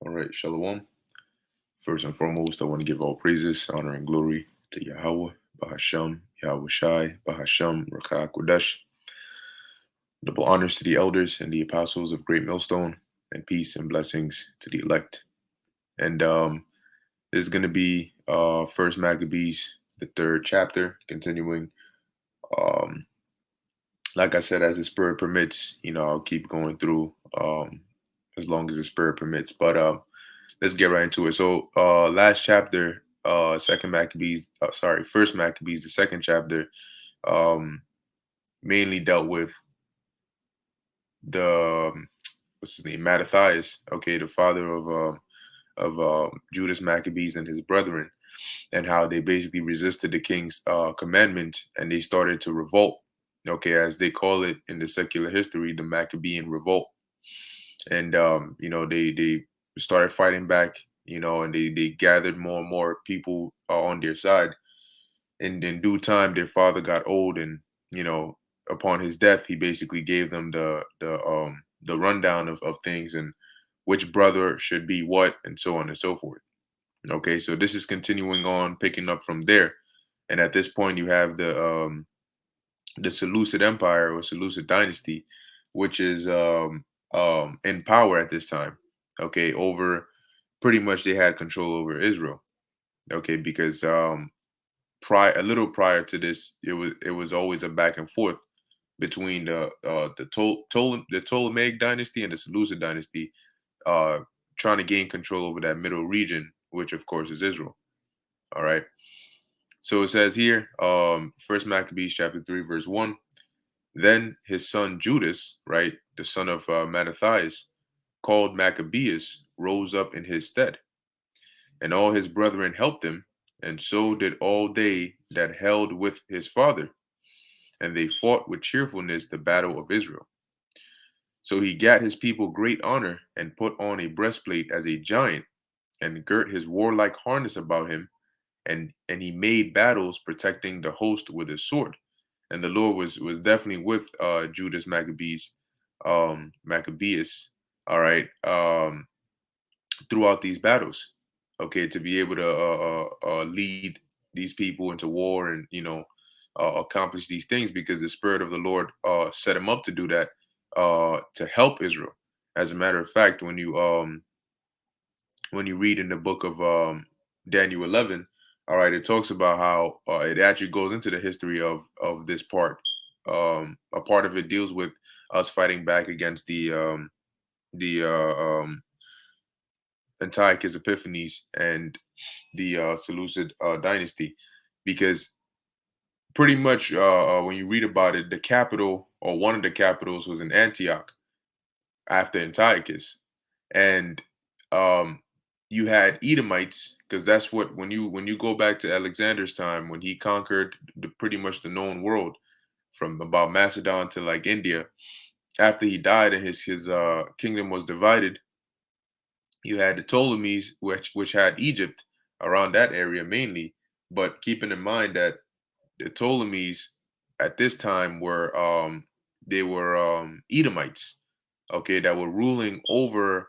All right, Shalom. First and foremost, I want to give all praises, honor, and glory to Yahweh, Bahasham, Yahweh Shai, Bahasham, Rakah Kodesh. Double honors to the elders and the apostles of Great Millstone, and peace and blessings to the elect. And this is going to be First Maccabees, the third chapter, continuing. Um, like I said, as the Spirit permits, I'll keep going through as long as the Spirit permits. But let's get right into it. So last chapter, First Maccabees, the second chapter, um, mainly dealt with the what's his name, Mattathias, okay, the father of Judas Maccabees and his brethren, and how they basically resisted the king's commandment and they started to revolt. Okay, as they call it in the secular history, the Maccabean revolt, and they started fighting back, and they gathered more and more people on their side. And in due time, their father got old, and you know, upon his death, he basically gave them the rundown of things and which brother should be what, and so on and so forth. Okay, so this is continuing on, picking up from there, and at this point, you have the Seleucid Empire or Seleucid Dynasty, which is in power at this time. Okay, over pretty much they had control over Israel. Okay, because a little prior to this, it was always a back and forth between the Ptolemaic dynasty and the Seleucid dynasty, uh, trying to gain control over that middle region, which of course is Israel. All right. So it says here, First Maccabees chapter 3 verse 1. Then his son Judas, right, the son of Mattathias, called Maccabeus, rose up in his stead, and all his brethren helped him, and so did all they that held with his father, and they fought with cheerfulness the battle of Israel. So he gat his people great honor, and put on a breastplate as a giant, and girt his warlike harness about him, and he made battles protecting the host with his sword. And the Lord was definitely with Judas Maccabeus, all right, throughout these battles, okay, to be able to lead these people into war and accomplish these things because the Spirit of the Lord set him up to do that, to help Israel. As a matter of fact, when you read in the book of Daniel 11, all right, it talks about how it actually goes into the history of this part. A part of it deals with us fighting back against the Antiochus Epiphanes and the Seleucid dynasty, because pretty much when you read about it, the capital or one of the capitals was in Antioch after Antiochus, and um, you had Edomites, because that's what when you go back to Alexander's time when he conquered pretty much the known world from about Macedon to like India. After he died and his kingdom was divided, you had the Ptolemies, which had Egypt around that area mainly. But keeping in mind that the Ptolemies at this time were Edomites, okay, that were ruling over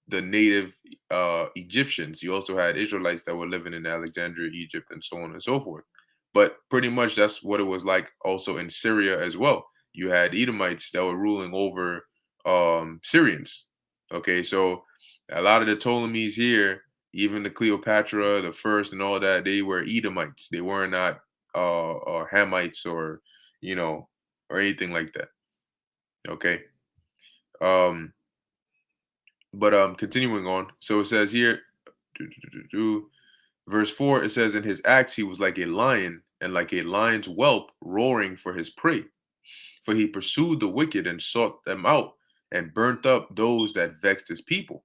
the native Egyptians. You also had Israelites that were living in Alexandria, Egypt, and so on and so forth. But pretty much that's what it was like also in Syria as well. You had Edomites that were ruling over Syrians. Okay, so a lot of the Ptolemies here, even the Cleopatra, the first, and all that, they were Edomites. They were not Hamites you know or anything like that. Okay. Um, But continuing on, so it says here, verse 4, it says, in his acts he was like a lion, and like a lion's whelp roaring for his prey. For he pursued the wicked and sought them out, and burnt up those that vexed his people.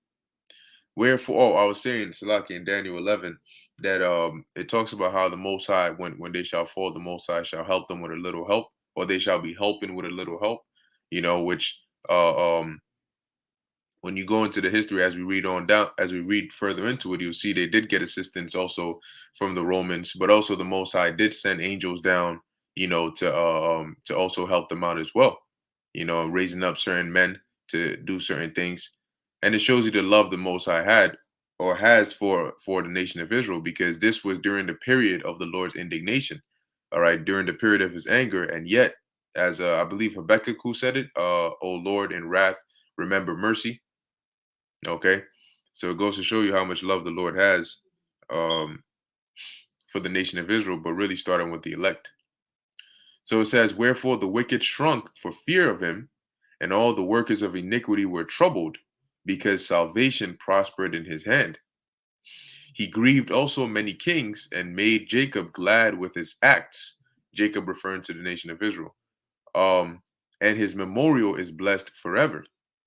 Wherefore, oh, I was saying, Salaki in Daniel 11, that it talks about how the Most High, when they shall fall, the Most High shall help them with a little help, or they shall be helping with a little help, which when you go into the history, as we read on down, as we read further into it, you'll see they did get assistance also from the Romans, but also the Most High did send angels down, to also help them out as well, raising up certain men to do certain things. And it shows you the love the Most High had or has for the nation of Israel, because this was during the period of the Lord's indignation, all right, during the period of his anger. And yet, as I believe Habakkuk who said it, O Lord, in wrath, remember mercy. Okay, so it goes to show you how much love the Lord has um, for the nation of Israel, but really starting with the elect. So it says, wherefore the wicked shrunk for fear of him, and all the workers of iniquity were troubled, because salvation prospered in his hand. He grieved also many kings, and made Jacob glad with his acts. Jacob referring to the nation of Israel. Um, and his memorial is blessed forever.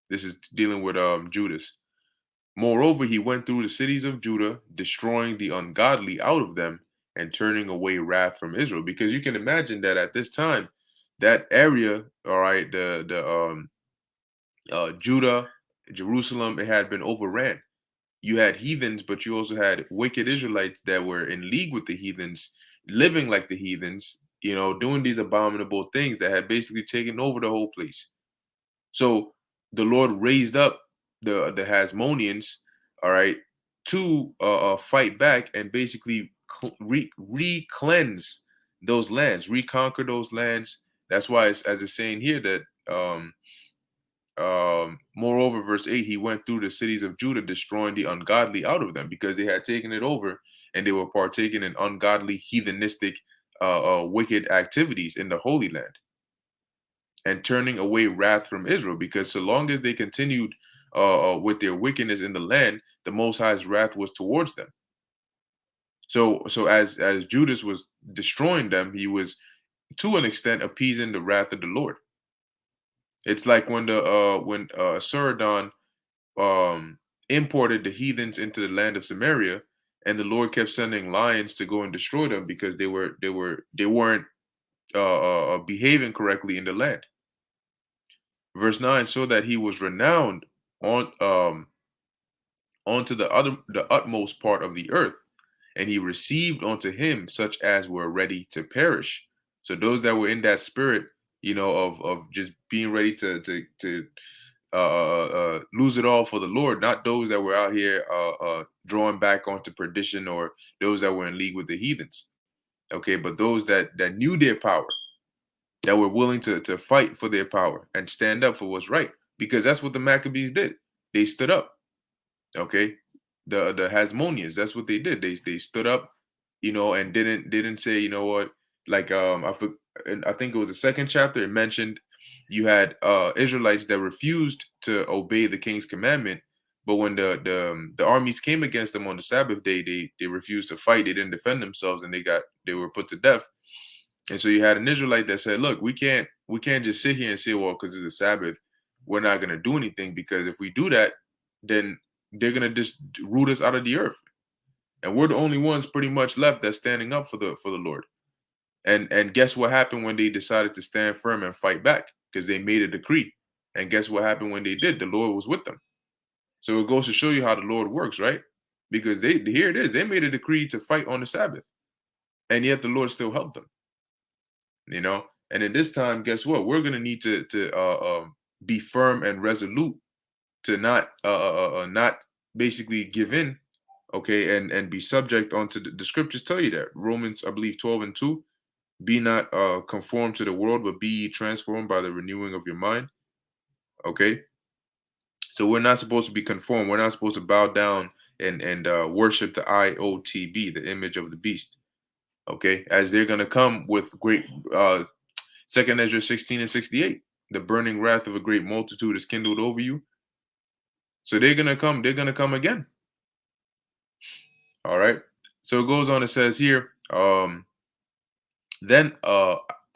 This is dealing with Judas. Moreover, he went through the cities of Judah, destroying the ungodly out of them, and turning away wrath from Israel. Because you can imagine that at this time, that area, all right, the Judah, Jerusalem, it had been overran. You had heathens, but you also had wicked Israelites that were in league with the heathens, living like the heathens, doing these abominable things that had basically taken over the whole place. So the Lord raised up the Hasmoneans, all right, to fight back and basically re-cleanse those lands, reconquer those lands. That's why, as it's saying here, that moreover, verse 8, he went through the cities of Judah, destroying the ungodly out of them, because they had taken it over and they were partaking in ungodly, heathenistic, wicked activities in the Holy Land, and turning away wrath from Israel, because so long as they continued with their wickedness in the land, the Most High's wrath was towards them. So as Judas was destroying them, he was to an extent appeasing the wrath of the Lord. It's like when Suradon imported the heathens into the land of Samaria, and the Lord kept sending lions to go and destroy them because they weren't behaving correctly in the land. Verse 9, so that he was renowned on onto the utmost part of the earth, and he received unto him such as were ready to perish. So those that were in that spirit, of just being ready to lose it all for the Lord, not those that were out here drawing back onto perdition, or those that were in league with the heathens. Okay, but those that knew their power, that were willing to fight for their power and stand up for what's right, because that's what the Maccabees did. They stood up. Okay, the Hasmoneans, that's what they did. They stood up, and didn't say, what, like I think it was the second chapter. It mentioned you had Israelites that refused to obey the king's commandment, but when the armies came against them on the Sabbath day, they refused to fight. They didn't defend themselves, and they were put to death. And so you had an Israelite that said, "Look, we can't just sit here and say, well, because it's a Sabbath, we're not going to do anything, because if we do that, then they're going to just root us out of the earth, and we're the only ones pretty much left that's standing up for the Lord." And guess what happened when they decided to stand firm and fight back? Because they made a decree. And guess what happened when they did? The Lord was with them. So it goes to show you how the Lord works, right? Because here it is, they made a decree to fight on the Sabbath, and yet the Lord still helped them. And in this time, guess what? We're gonna need to be firm and resolute, to not basically give in, okay, and be subject unto the scriptures tell you that. Romans, I believe, 12:2. Be not conformed to the world, but be ye transformed by the renewing of your mind. Okay, so we're not supposed to be conformed. We're not supposed to bow down and worship the IOTB, the image of the beast. Okay, as they're gonna come with great Second Ezra 16:68. The burning wrath of a great multitude is kindled over you. So they're gonna come again. All right. So it goes on, it says here, then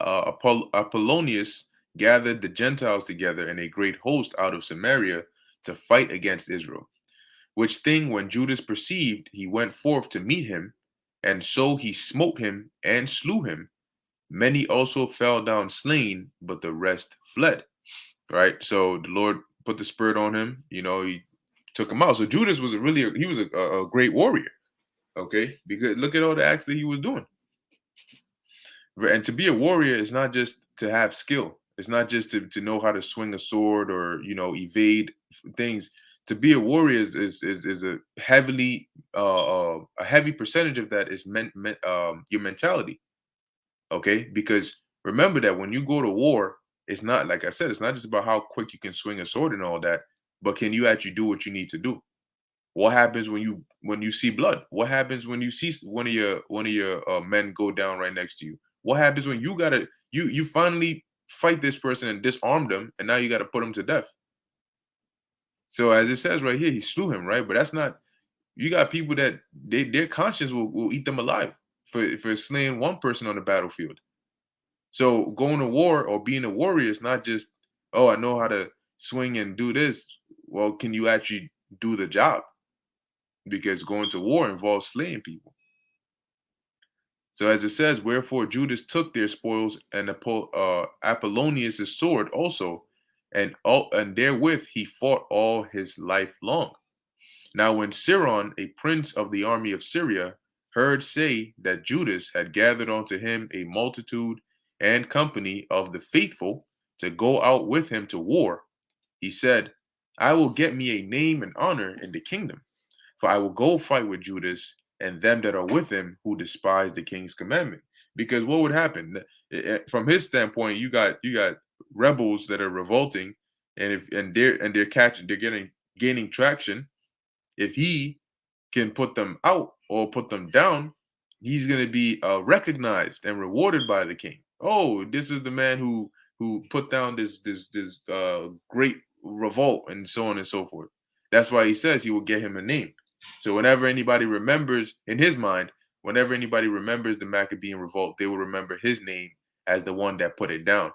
Apollonius gathered the Gentiles together in a great host out of Samaria to fight against Israel. Which thing when Judas perceived, he went forth to meet him, and so he smote him and slew him. Many also fell down slain, but the rest fled. Right? So the Lord put the spirit on him, he took him out. So Judas was he was a great warrior. Okay, because look at all the acts that he was doing. And to be a warrior is not just to have skill. It's not just to know how to swing a sword or evade things. To be a warrior is a heavy percentage of that is your mentality. Okay, because remember that when you go to war, it's not, like I said, it's not just about how quick you can swing a sword and all that, but can you actually do what you need to do? What happens when you see blood? What happens when you see one of your men go down right next to you? What happens when you finally fight this person and disarm them, and now you got to put him to death? So as it says right here, he slew him, right? But that's not. You got people that their conscience will eat them alive for slaying one person on the battlefield. So going to war or being a warrior is not just, oh, I know how to swing and do this. Well, can you actually do the job? Because going to war involves slaying people. So as it says, wherefore Judas took their spoils and Apollonius' sword also, and therewith he fought all his life long. Now when Siron, a prince of the army of Syria, heard say that Judas had gathered unto him a multitude and company of the faithful to go out with him to war, he said, I will get me a name and honor in the kingdom. For I will go fight with Judas and them that are with him who despise the king's commandment. Because what would happen from his standpoint? You got rebels that are revolting, and if and they're gaining traction. If he can put them out or put them down, he's going to be recognized and rewarded by the king. Oh, this is the man who put down this great revolt and so on and so forth. That's why he says he will get him a name. So whenever anybody remembers in his mind, whenever anybody remembers the Maccabean revolt, they will remember his name as the one that put it down.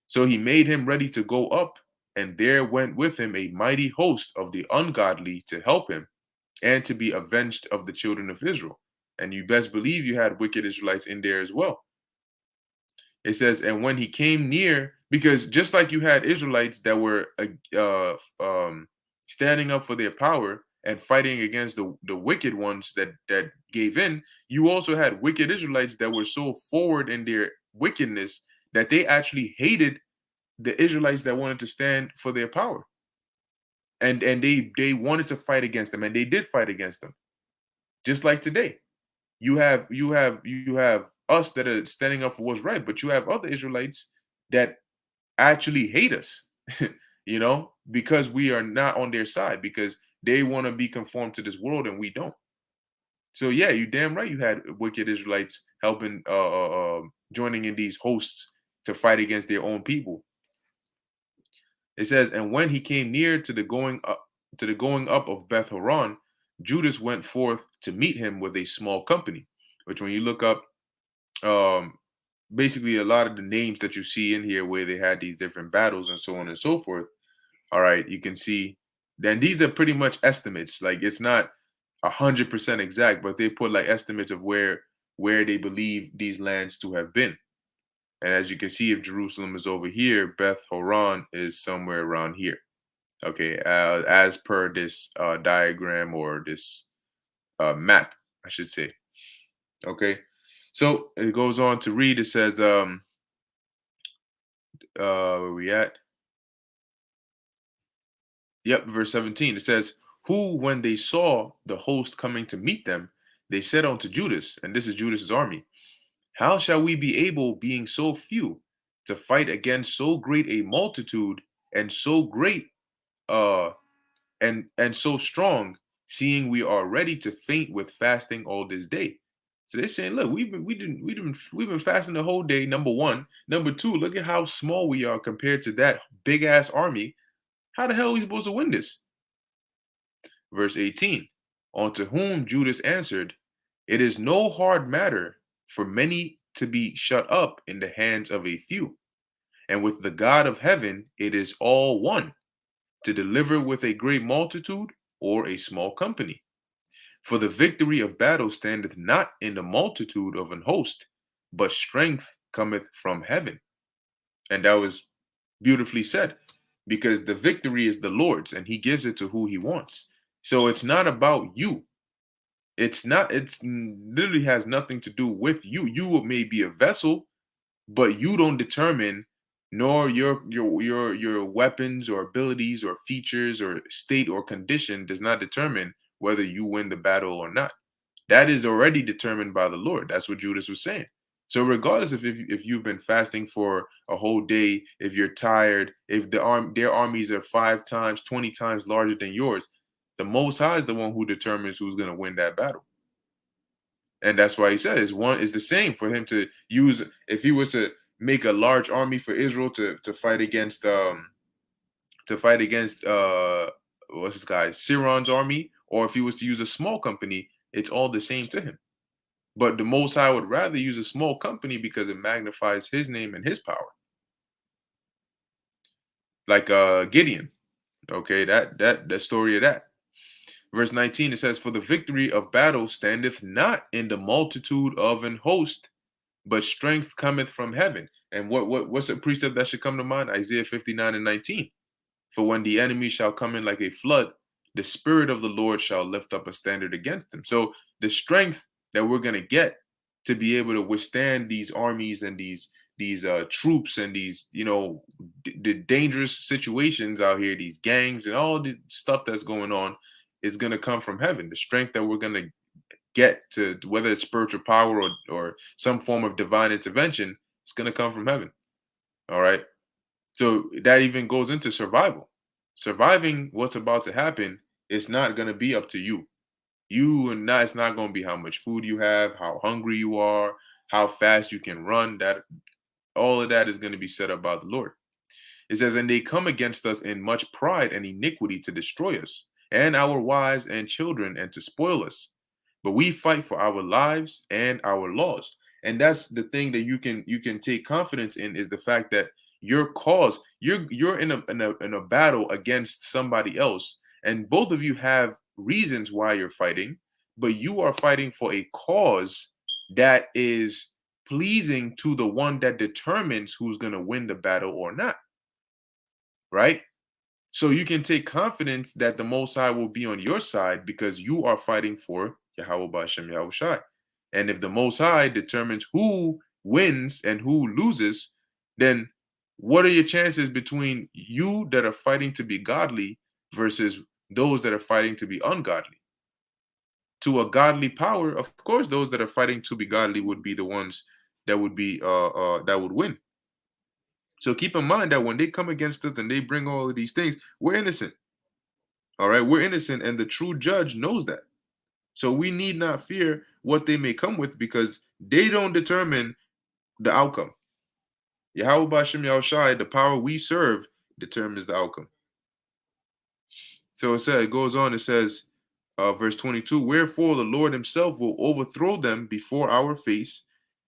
So he made him ready to go up, and there went with him a mighty host of the ungodly to help him and to be avenged of the children of Israel. And you best believe you had wicked Israelites in there as well. It says, and when he came near, because just like you had Israelites that were standing up for their power and fighting against the wicked ones that gave in, you also had wicked Israelites that were so forward in their wickedness that they actually hated the Israelites that wanted to stand for their power. And they wanted to fight against them, and they did fight against them. Just like today. You have us that are standing up for what's right, but you have other Israelites that actually hate us, because we are not on their side, because they want to be conformed to this world and we don't. So yeah, you damn right you had wicked Israelites helping joining in these hosts to fight against their own people. It says, and when he came near to the going up of Beth Horon, Judas went forth to meet him with a small company. Which, when you look up, um, basically a lot of the names that you see in here where they had these different battles and so on and so forth. All right, you can see. Then these are pretty much estimates. Like, it's not 100% exact, but they put like estimates of where they believe these lands to have been. And as you can see, if Jerusalem is over here, Beth Horon is somewhere around here. Okay, as per this diagram or this map, I should say. Okay, so it goes on to read. It says, where we at? Yep, verse 17. It says, who, when they saw the host coming to meet them, they said unto Judas, and this is Judas's army, how shall we be able, being so few, to fight against so great a multitude and so great uh and so strong, seeing we are ready to faint with fasting all this day? So they're saying, look, we've been fasting the whole day. Number one, number two, look at how small we are compared to that big ass army. How the hell are we supposed to win this? Verse 18. Unto whom Judas answered, it is no hard matter for many to be shut up in the hands of a few. And with the God of heaven, it is all one to deliver with a great multitude or a small company. For the victory of battle standeth not in the multitude of an host, but strength cometh from heaven. And that was beautifully said, because the victory is the Lord's and he gives it to who he wants. So it's not about you. It's literally has nothing to do with you. You may be a vessel, but you don't determine, nor your weapons or abilities or features or state or condition does not determine whether you win the battle or not. That is already determined by the Lord. That's what Judas was saying. So regardless of if you've been fasting for a whole day, if you're tired, if their armies are 5 times, 20 times larger than yours, the Most High is the one who determines who's going to win that battle. And that's why he says one is the same for him to use. If he was to make a large army for Israel to fight against what's this guy Siron's army, or if he was to use a small company, it's all the same to him. But the Most High would rather use a small company because it magnifies his name and his power. Like Gideon. Okay, that story of that. Verse 19, it says, for the victory of battle standeth not in the multitude of an host, but strength cometh from heaven. And what's a precept that should come to mind? Isaiah 59 and 19. For when the enemy shall come in like a flood, the Spirit of the Lord shall lift up a standard against them. So the strength that we're going to get to be able to withstand these armies and these troops and these, the dangerous situations out here, these gangs and all the stuff that's going on, is going to come from heaven. The strength that we're going to get to, whether it's spiritual power or some form of divine intervention, it's going to come from heaven. All right. So that even goes into survival. Surviving what's about to happen is not going to be up to you. It's not going to be how much food you have, how hungry you are, how fast you can run. That all of that is going to be set up by the Lord. It says, and they come against us in much pride and iniquity to destroy us, and our wives and children, and to spoil us. But we fight for our lives and our laws. And that's the thing that you can take confidence in, is the fact that your cause, you're in a battle against somebody else, and both of you have reasons why you're fighting, but you are fighting for a cause that is pleasing to the one that determines who's going to win the battle or not, right? So you can take confidence that the Most High will be on your side because you are fighting for Yahweh Ba'Shem Yahushai. And if the Most High determines who wins and who loses, then what are your chances between you that are fighting to be godly versus those that are fighting to be ungodly? To a godly power, of course, those that are fighting to be godly would be the ones that would win. So keep in mind that when they come against us and they bring all of these things, we're innocent. All right, we're innocent, and the true judge knows that. So we need not fear what they may come with, because they don't determine the outcome. Yahweh Bashem Yahushai, the power we serve, determines the outcome. So it goes on, it says, verse 22, wherefore the Lord himself will overthrow them before our face.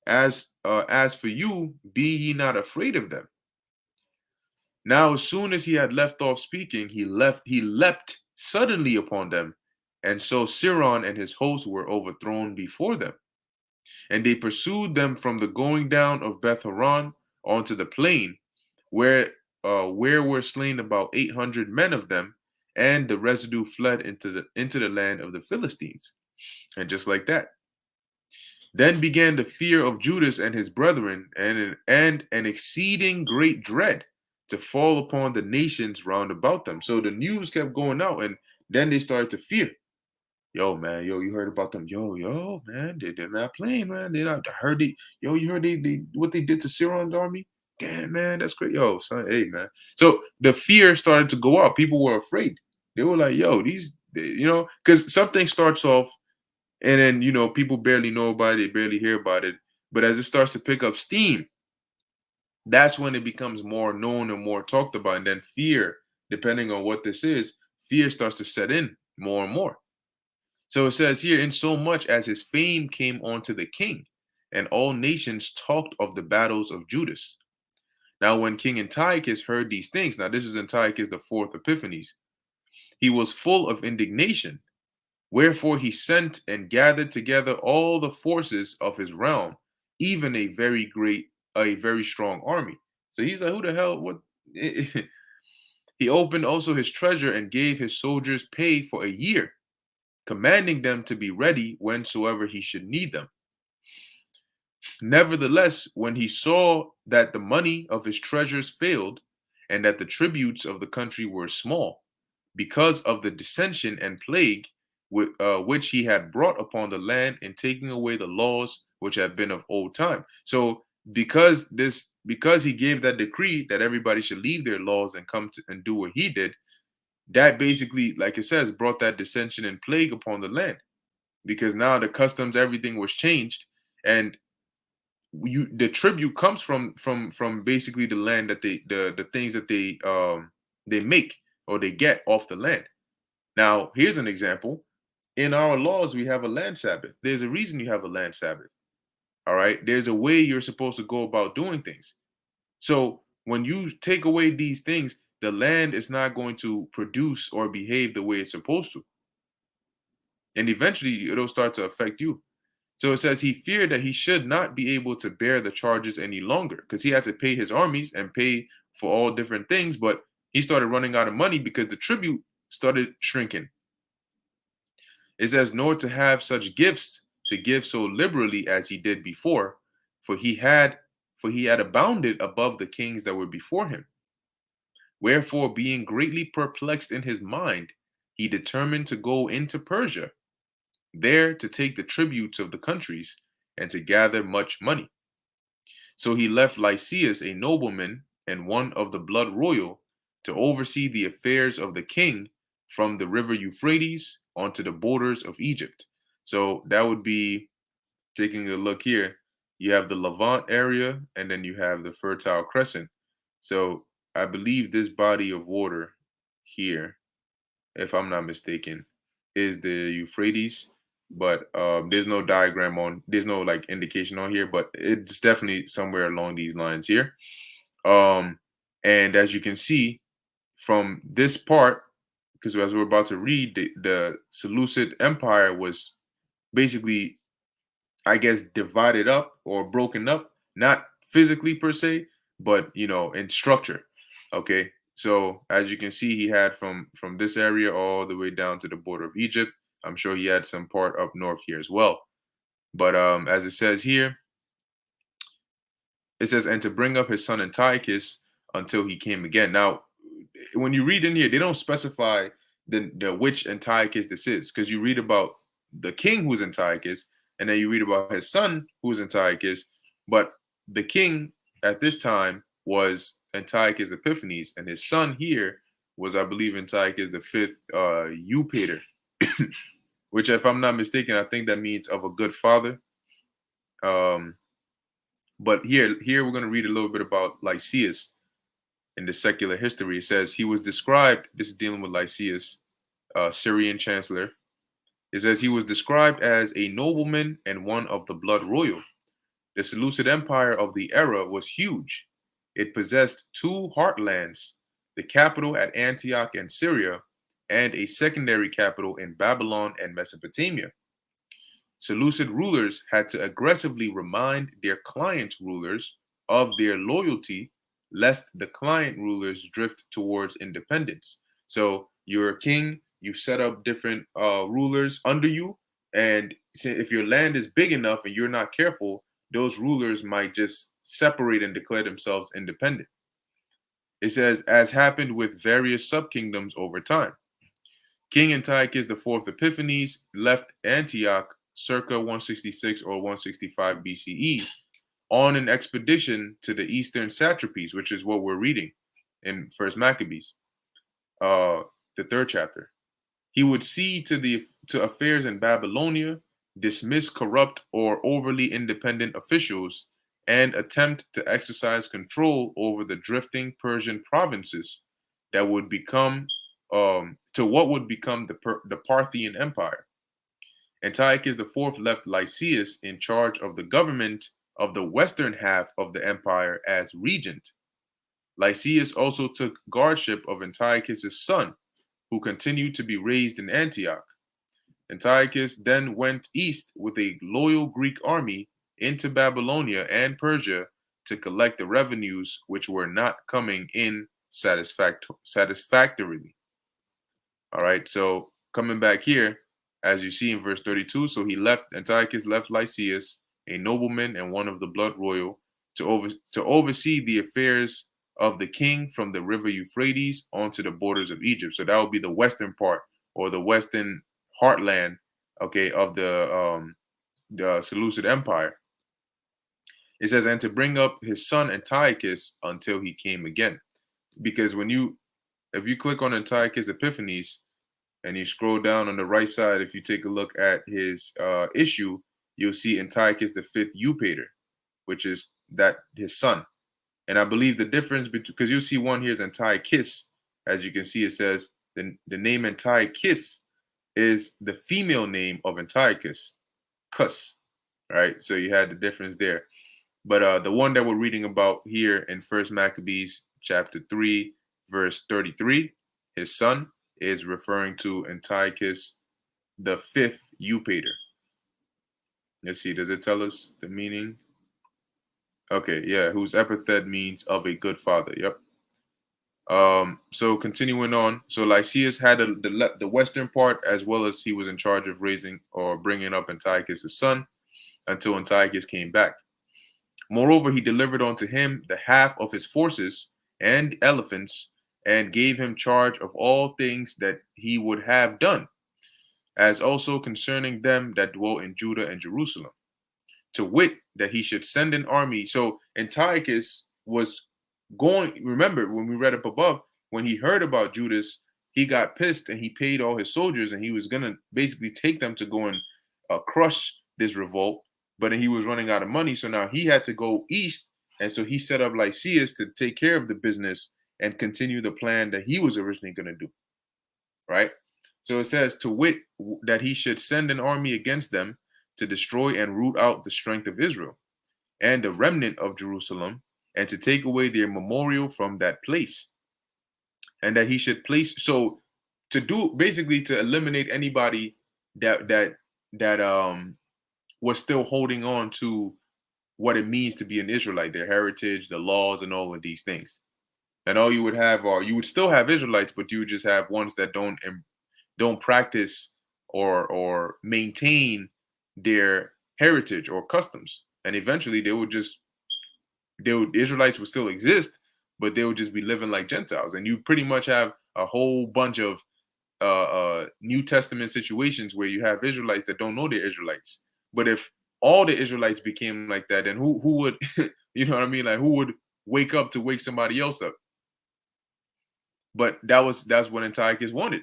As for you, be ye not afraid of them. Now, as soon as he had left off speaking, he leapt suddenly upon them, and so Siron and his host were overthrown before them. And they pursued them from the going down of Beth Horon onto the plain, where were slain about 800 men of them, and the residue fled into the land of the Philistines. And just like that, then began the fear of Judas and his brethren, and an exceeding great dread to fall upon the nations round about them. So the news kept going out, and then they started to fear. Yo, man, yo, you heard about them? Yo, man, they're not playing, man. They not. I heard they. Yo, you heard they what they did to Siron's army? Damn, man, that's great. Yo, son, hey, man. So the fear started to go up. People were afraid. They were like, yo, because something starts off, and then people barely know about it, they barely hear about it. But as it starts to pick up steam, that's when it becomes more known and more talked about, and then fear depending on what this is, fear starts to set in more and more. So it says here, in so much as his fame came onto the king, and all nations talked of the battles of Judas. Now, when King Antiochus heard these things, now this is Antiochus the fourth Epiphanes, he was full of indignation. Wherefore he sent and gathered together all the forces of his realm, even a very strong army. So he's like, who the hell? What? He opened also his treasure and gave his soldiers pay for a year, commanding them to be ready whensoever he should need them. Nevertheless, when he saw that the money of his treasures failed, and that the tributes of the country were small, because of the dissension and plague which he had brought upon the land in taking away the laws which have been of old time. So because he gave that decree that everybody should leave their laws and come to and do what he did, that basically, like it says, brought that dissension and plague upon the land. Because now the customs, everything was changed, and the tribute comes from basically the land that the things that they make or they get off the land. Now, here's an example. In our laws, we have a land Sabbath. There's a reason you have a land Sabbath. All right. There's a way you're supposed to go about doing things. So when you take away these things, the land is not going to produce or behave the way it's supposed to. And eventually it'll start to affect you. So it says he feared that he should not be able to bear the charges any longer because he had to pay his armies and pay for all different things. But he started running out of money because the tribute started shrinking. It says, nor to have such gifts to give so liberally as he did before, for he had abounded above the kings that were before him. Wherefore, being greatly perplexed in his mind, he determined to go into Persia, there to take the tributes of the countries and to gather much money. So he left Lysias, a nobleman and one of the blood royal, to oversee the affairs of the king from the river Euphrates onto the borders of Egypt. So that would be, taking a look here, you have the Levant area and then you have the Fertile Crescent. So I believe this body of water here, if I'm not mistaken, is the Euphrates, but there's no like indication on here, but it's definitely somewhere along these lines here. Um, and as you can see from this part, because as we're about to read, the Seleucid Empire was basically, I guess, divided up or broken up, not physically per se, but in structure. Okay. So as you can see, he had from this area all the way down to the border of Egypt. I'm sure he had some part up north here as well. But as it says here, it says, and to bring up his son Antiochus until he came again. Now, when you read in here, they don't specify the which Antiochus this is, because you read about the king who's Antiochus, and then you read about his son who's Antiochus. But the king at this time was Antiochus Epiphanes, and his son here was, I believe, Antiochus the fifth, Eupator, which, if I'm not mistaken, I think that means of a good father. Um, but here we're going to read a little bit about Lysias in the secular history. It says he was described, this is dealing with Lysias, Syrian chancellor. It says he was described as a nobleman and one of the blood royal. The Seleucid Empire of the era was huge. It possessed two heartlands, the capital at Antioch in Syria, and a secondary capital in Babylon and Mesopotamia. Seleucid rulers had to aggressively remind their client rulers of their loyalty, lest the client rulers drift towards independence. So you're a king, you set up different rulers under you, and if your land is big enough and you're not careful, those rulers might just separate and declare themselves independent. It says, as happened with various subkingdoms over time. King Antiochus IV Epiphanes left Antioch circa 166 or 165 BCE on an expedition to the eastern satrapies, which is what we're reading in First Maccabees, uh, the third chapter. He would see to affairs in Babylonia, dismiss corrupt or overly independent officials, and attempt to exercise control over the drifting Persian provinces, that would become to what would become the Parthian Empire. Antiochus IV left Lysias in charge of the government of the western half of the empire as regent. Lysias also took guardship of Antiochus' son, who continued to be raised in Antioch. Antiochus then went east with a loyal Greek army into Babylonia and Persia to collect the revenues which were not coming in satisfactorily. All right, so coming back here, as you see in verse 32, so Antiochus left Lysias, a nobleman and one of the blood royal, to oversee the affairs of the king from the river Euphrates onto the borders of Egypt. So that would be the western part or the western heartland, okay, of the Seleucid Empire. It says, and to bring up his son Antiochus until he came again. Because if you click on Antiochus Epiphanes, and you scroll down on the right side, if you take a look at his issue, you'll see Antiochus V Eupator, which is that his son. And I believe the difference between, because you see one here is Antiochus, as you can see, it says the name Antiochus is the female name of Antiochus, Cus, right? So you had the difference there. But the one that we're reading about here in First Maccabees chapter 3, verse 33, his son, is referring to Antiochus V Eupator. Let's see, does it tell us the meaning? Okay, yeah, whose epithet means of a good father. Yep. So continuing on, so Lysias had the western part, as well as he was in charge of raising or bringing up Antiochus' son until Antiochus came back. Moreover, he delivered unto him the half of his forces and elephants, and gave him charge of all things that he would have done, as also concerning them that dwell in Judah and Jerusalem, to wit, that he should send an army. So Antiochus was going, remember when we read up above, when he heard about Judas, he got pissed and he paid all his soldiers, and he was going to basically take them to go and crush this revolt, but he was running out of money. So now he had to go east. And so he set up Lysias to take care of the business and continue the plan that he was originally going to do. Right? So it says, to wit, that he should send an army against them to destroy and root out the strength of Israel and the remnant of Jerusalem, and to take away their memorial from that place. And that he should place, so to do basically to eliminate anybody that was still holding on to what it means to be an Israelite, their heritage, the laws, and all of these things. And all you would have are, you would still have Israelites, but you would just have ones that don't practice or maintain their heritage or customs. And eventually Israelites would still exist, but they would just be living like Gentiles. And you pretty much have a whole bunch of New Testament situations where you have Israelites that don't know they're Israelites. But if all the Israelites became like that, then who would, you know what I mean? Like, who would wake up to wake somebody else up? But that's what Antiochus wanted,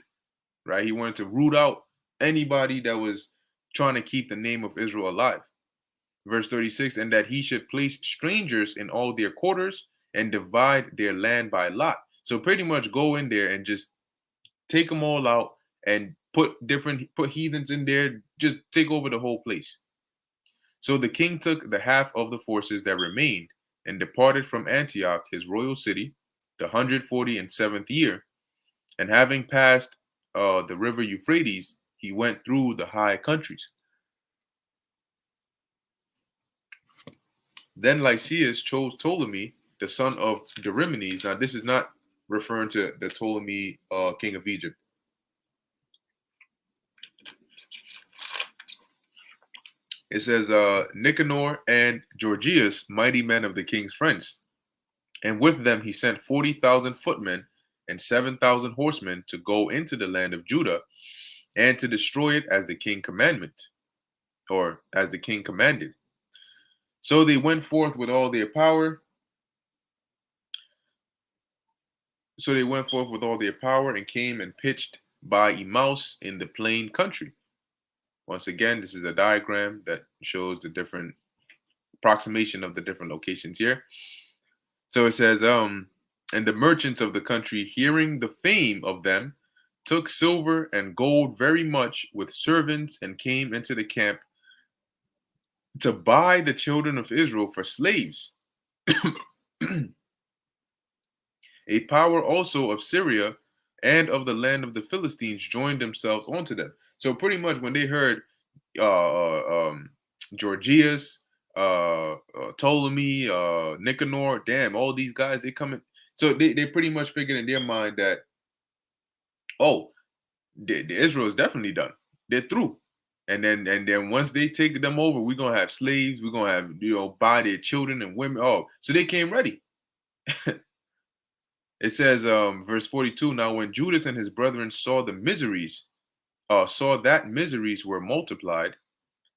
right? He wanted to root out anybody that was trying to keep the name of Israel alive. Verse 36, and that he should place strangers in all their quarters and divide their land by lot. So pretty much go in there and just take them all out and put heathens in there, just take over the whole place. So the king took the half of the forces that remained and departed from Antioch, his royal city, the 147th year. And having passed the river Euphrates, he went through the high countries. Then Lysias chose Ptolemy, the son of Dorimenes. Now, this is not referring to the Ptolemy, king of Egypt. It says, Nicanor and Georgius, mighty men of the king's friends. And with them he sent 40,000 footmen and 7,000 horsemen to go into the land of Judah and to destroy it as the king commanded. So they went forth with all their power. And came and pitched by Emmaus in the plain country. Once again, this is a diagram that shows the different approximation of the different locations here. So it says, And the merchants of the country, hearing the fame of them, took silver and gold very much with servants and came into the camp to buy the children of Israel for slaves. A power also of Syria and of the land of the Philistines joined themselves onto them. So pretty much when they heard Georgias, Ptolemy, Nicanor, damn, all these guys, they coming. So they pretty much figured in their mind that, oh, the Israel is definitely done. They're through. And then once they take them over, we're gonna have slaves. We're gonna have buy their children and women. Oh, so they came ready. It says, verse 42. Now, when Judas and his brethren saw the miseries, saw that miseries were multiplied,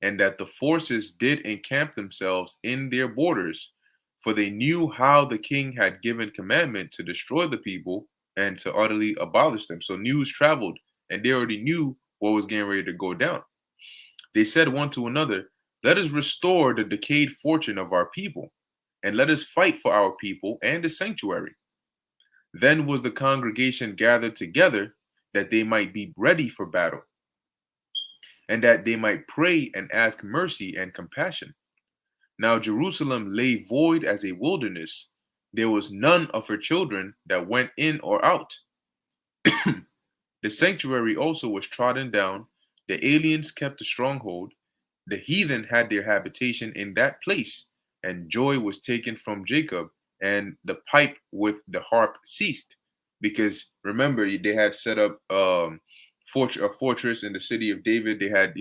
and that the forces did encamp themselves in their borders, for they knew how the king had given commandment to destroy the people and to utterly abolish them. So news traveled, and they already knew what was getting ready to go down. They said one to another, let us restore the decayed fortune of our people, and let us fight for our people and the sanctuary. Then was the congregation gathered together that they might be ready for battle, and that they might pray and ask mercy and compassion. Now Jerusalem lay void as a wilderness. There was none of her children that went in or out. The sanctuary also was trodden down. The aliens kept the stronghold. The heathen had their habitation in that place, and joy was taken from Jacob, and the pipe with the harp ceased. Because remember, they had set up a fortress in the city of David. They had,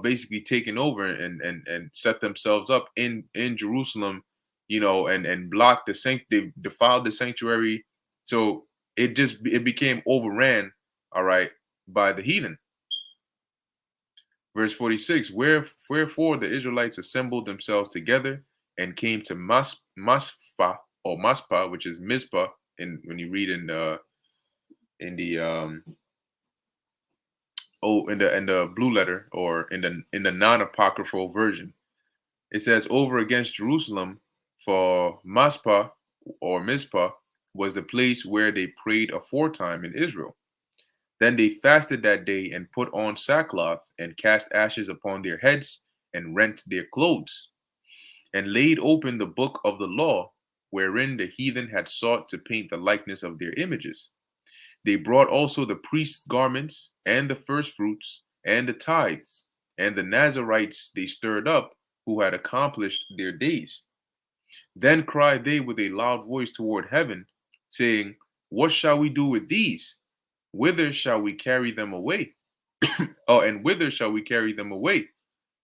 basically taken over and set themselves up in Jerusalem, and blocked they defiled the sanctuary. So it became overran, all right, by the heathen. Verse 46, wherefore the Israelites assembled themselves together and came to Maspah, or Maspah, which is Mizpah, when you read in the in the blue letter, or in the non-apocryphal version. It says, over against Jerusalem, for Maspah or Mizpah was the place where they prayed aforetime in Israel. Then they fasted that day and put on sackcloth and cast ashes upon their heads and rent their clothes and laid open the book of the law, wherein the heathen had sought to paint the likeness of their images. They brought also the priest's garments and the firstfruits and the tithes, and the Nazarites they stirred up, who had accomplished their days. Then cried they with a loud voice toward heaven, saying, what shall we do with these? Whither shall we carry them away? Oh, and whither shall we carry them away?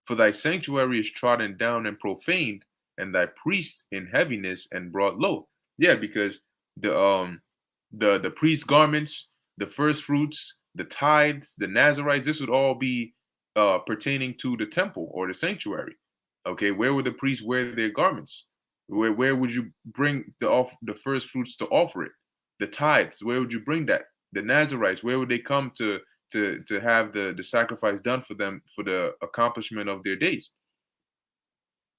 For thy sanctuary is trodden down and profaned, and thy priests in heaviness and brought low. Yeah, because the priest garments, the first fruits, the tithes, the Nazarites, this would all be pertaining to the temple or the sanctuary. Okay, where would the priests wear their garments? Where would you bring the first fruits to offer it? The tithes, where would you bring that? The Nazarites, where would they come to have the sacrifice done for them for the accomplishment of their days?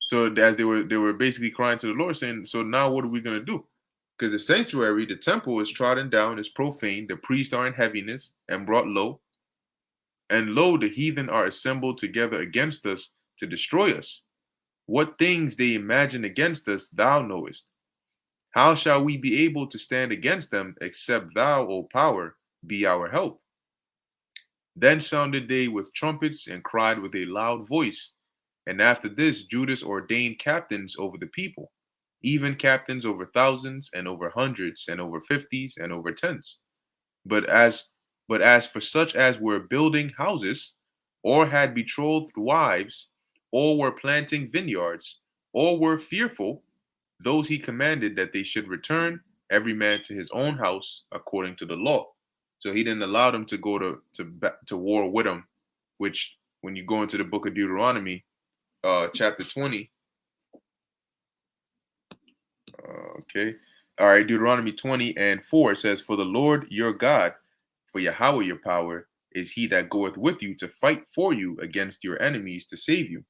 So as they were basically crying to the Lord, saying, so now what are we going to do? Because the sanctuary, the temple, is trodden down, is profane, the priests are in heaviness and brought low, and lo, the heathen are assembled together against us to destroy us. What things they imagine against us thou knowest. How shall we be able to stand against them, except thou, O power, be our help? Then sounded they with trumpets and cried with a loud voice. And after this, Judas ordained captains over the people, even captains over thousands and over hundreds and over fifties and over tens. But as for such as were building houses, or had betrothed wives, or were planting vineyards, or were fearful, those he commanded that they should return every man to his own house according to the law. So he didn't allow them to go to war with him, which when you go into the book of Deuteronomy, chapter 20, okay, all right, Deuteronomy 20:4, it says, for the Lord your God, for Yahweh your power, is he that goeth with you to fight for you against your enemies to save you.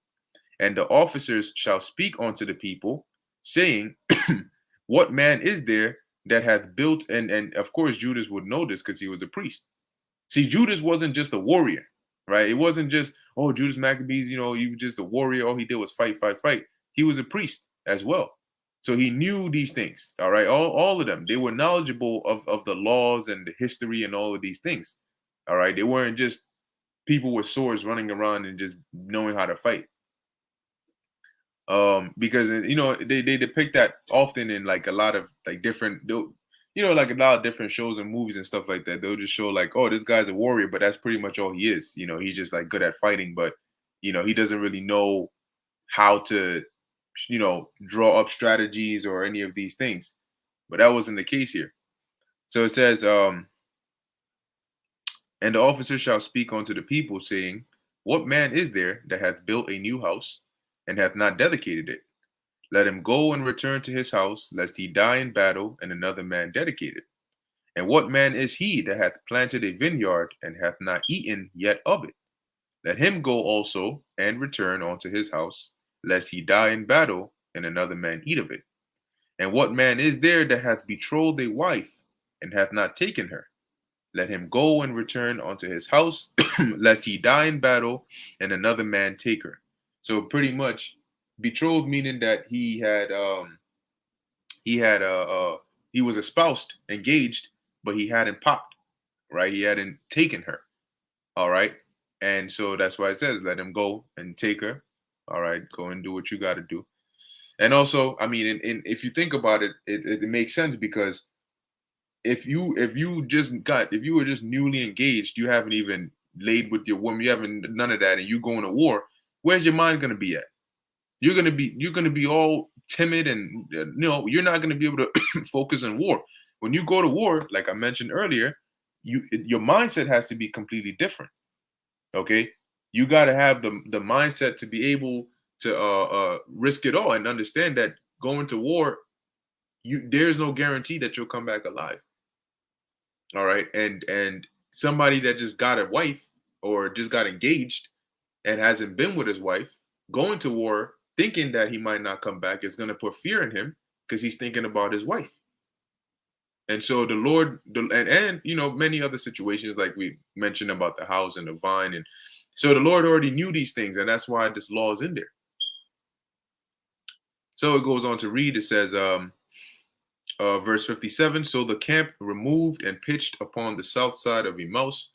And the officers shall speak unto the people, saying, what man is there that hath built, and of course Judas would know this because he was a priest. See, Judas wasn't just a warrior, right? It wasn't just, oh, Judas Maccabees, he was just a warrior. All he did was fight, fight, fight. He was a priest as well. So he knew these things, all right? All of them. They were knowledgeable of the laws and the history and all of these things. All right. They weren't just people with swords running around and just knowing how to fight. Because they depict that often in like a lot of like like a lot of different shows and movies and stuff like that. They'll just show like, oh, this guy's a warrior, but that's pretty much all he is. He's just like good at fighting, but he doesn't really know how to draw up strategies or any of these things. But that wasn't the case here. So it says, and the officer shall speak unto the people, saying, what man is there that hath built a new house and hath not dedicated it? Let him go and return to his house, lest he die in battle, and another man dedicate it. And what man is he that hath planted a vineyard, and hath not eaten yet of it? Let him go also and return unto his house, lest he die in battle, and another man eat of it. And what man is there that hath betrothed a wife, and hath not taken her? Let him go and return unto his house, lest he die in battle, and another man take her. So pretty much, betrothed meaning that he was espoused, engaged, but he hadn't popped, right? He hadn't taken her, all right. And so that's why it says, let him go and take her, all right. Go and do what you got to do. And also, I mean, if you think about it, it makes sense because if you were just newly engaged, you haven't even laid with your woman, you haven't none of that, and you going to war, where's your mind gonna be at? You're gonna be all timid, and you're not gonna be able to focus on war. When you go to war, like I mentioned earlier, your mindset has to be completely different. Okay, you got to have the mindset to be able to risk it all and understand that going to war, there's no guarantee that you'll come back alive. All right. And somebody that just got a wife or just got engaged and hasn't been with his wife, going to war thinking that he might not come back is going to put fear in him because he's thinking about his wife. And so the Lord, and many other situations like we mentioned about the house and the vine, and so the Lord already knew these things, and that's why this law is in there. So it goes on to read. It says, verse 57, so the camp removed and pitched upon the south side of Emmaus,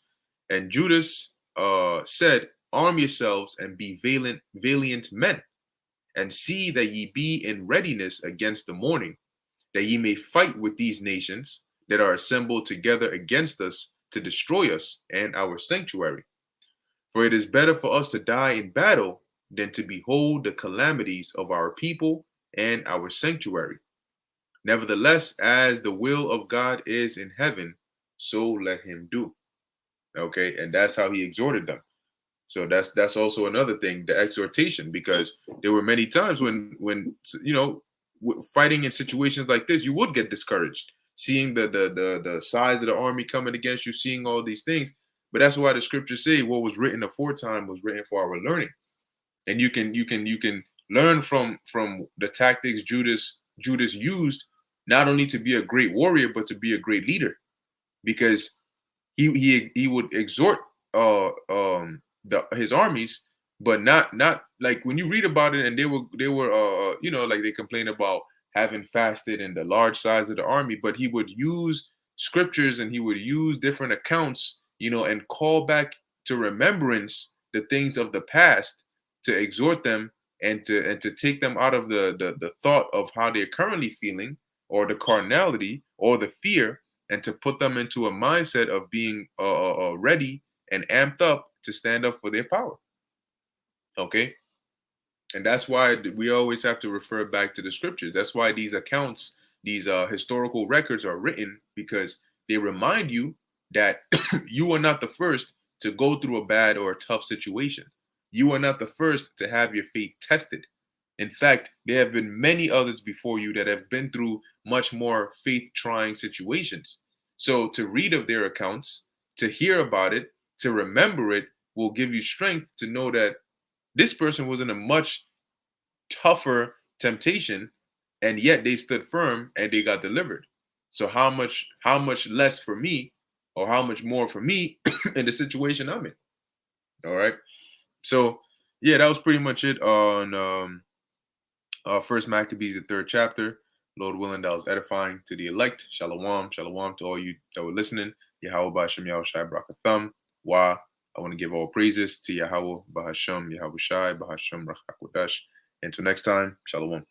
and Judas said, arm yourselves and be valiant men, and see that ye be in readiness against the morning, that ye may fight with these nations that are assembled together against us to destroy us and our sanctuary. For it is better for us to die in battle than to behold the calamities of our people and our sanctuary. Nevertheless, as the will of God is in heaven, so let him do. Okay, and that's how he exhorted them. So that's also another thing, the exhortation, because there were many times when fighting in situations like this, you would get discouraged, seeing the size of the army coming against you, seeing all these things. But that's why the scriptures say what was written aforetime was written for our learning, and you can learn from the tactics Judas used, not only to be a great warrior but to be a great leader, because he would exhort his armies, but not like when you read about it, and they were like they complain about having fasted and the large size of the army, but he would use scriptures and he would use different accounts, and call back to remembrance the things of the past to exhort them and to take them out of the thought of how they're currently feeling, or the carnality or the fear, and to put them into a mindset of being ready and amped up to stand up for their power. Okay. And that's why we always have to refer back to the scriptures. That's why these accounts, these historical records are written, because they remind you that you are not the first to go through a bad or a tough situation. You are not the first to have your faith tested. In fact, there have been many others before you that have been through much more faith trying situations. So to read of their accounts, to hear about it, to remember it will give you strength to know that this person was in a much tougher temptation, and yet they stood firm and they got delivered. So how much less for me, or how much more for me in the situation I'm in? All right. So yeah, that was pretty much it on First Maccabees, the third chapter. Lord willing, that was edifying to the elect. Shalom, shalom to all you that were listening. Yahweh Ba'Shem Yahushai Brakatham. Why? I want to give all praises to Yahweh Bahasham Yahushai Bahasham Rachakodash. Until next time, shalom.